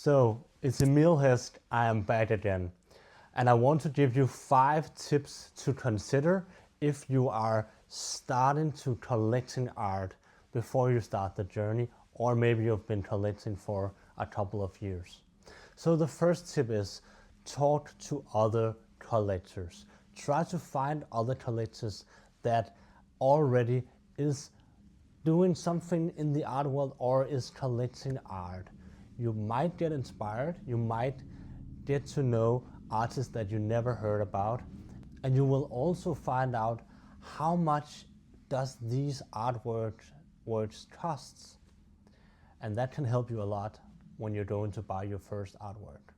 So, it's Emil Hesk, I am back again. And I want to give you 5 tips to consider if you are starting to collecting art before you start the journey, or maybe you've been collecting for a couple of years. So the first tip is talk to other collectors. Try to find other collectors that already is doing something in the art world or is collecting art. You might get inspired, you might get to know artists that you never heard about, and you will also find out how much does these artworks costs. And that can help you a lot when you're going to buy your first artwork.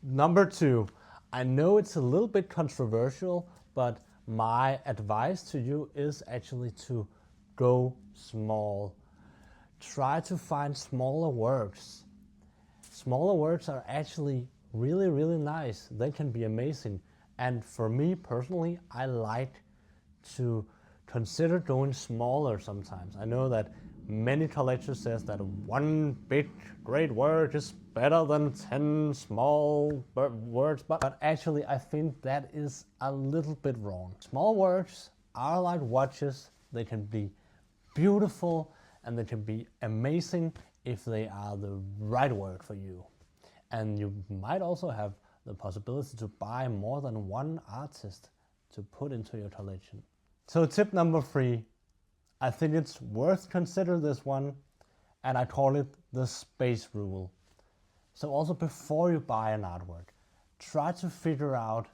Number 2, I know it's a little bit controversial, but my advice to you is actually to go small. Try to find smaller works. Smaller works are actually really nice. They can be amazing. And for me personally, I like to consider going smaller sometimes. I know that many collectors says that one big great work is better than 10 small works, but actually I think that is a little bit wrong. Small works are like watches. They can be beautiful and they can be amazing if they are the right work for you. And you might also have the possibility to buy more than one artist to put into your collection. So tip number 3, I think it's worth consider this one, and I call it the space rule. So also before you buy an artwork, try to figure out,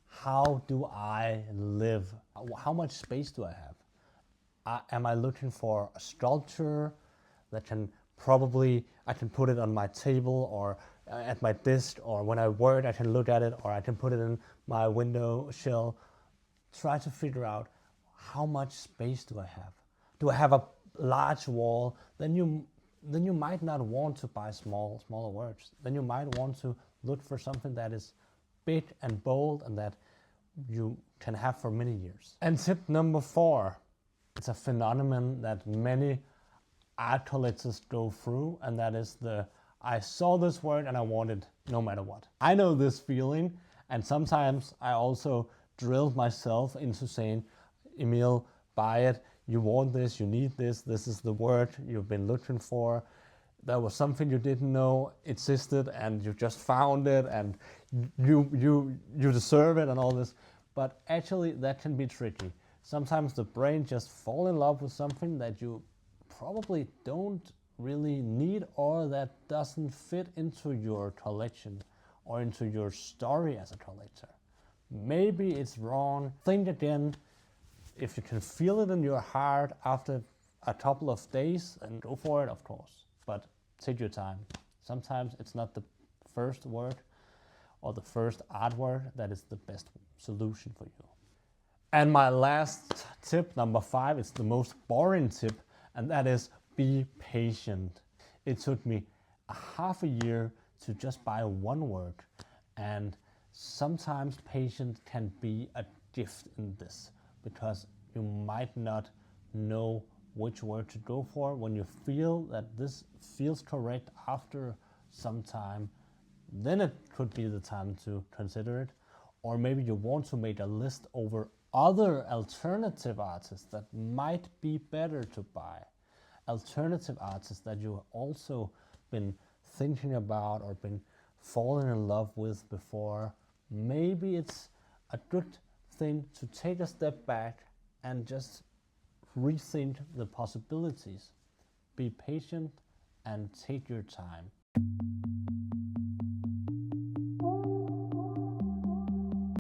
how do I live? How much space do I have? Am I looking for a sculpture that can I can put it on my table or at my desk, or when I work I can look at it, or I can put it in my window sill. Try to figure out, how much space do I have? Do I have a large wall? Then you might not want to buy smaller works. Then you might want to look for something that is big and bold and that you can have for many years. And tip number 4, it's a phenomenon that many art collectors go through, and that is I saw this work and I want it no matter what. I know this feeling, and sometimes I also drilled myself into saying, Emil, buy it, you want this, you need this, this is the work you've been looking for. There was something you didn't know existed and you just found it, and you deserve it and all this. But actually that can be tricky. Sometimes the brain just falls in love with something that you probably don't really need, or that doesn't fit into your collection or into your story as a collector. Maybe it's wrong. Think again. If you can feel it in your heart after a couple of days, and go for it, of course. But take your time. Sometimes it's not the first work or the first artwork that is the best solution for you. And my last tip, number 5, is the most boring tip, and that is be patient. It took me a half a year to just buy one work, and sometimes patience can be a gift in this, because you might not know which work to go for. When you feel that this feels correct after some time, then it could be the time to consider it. Or maybe you want to make a list over other alternative artists that might be better to buy. Alternative artists that you also been thinking about or been falling in love with before. Maybe it's a good thing to take a step back and just rethink the possibilities. Be patient and take your time.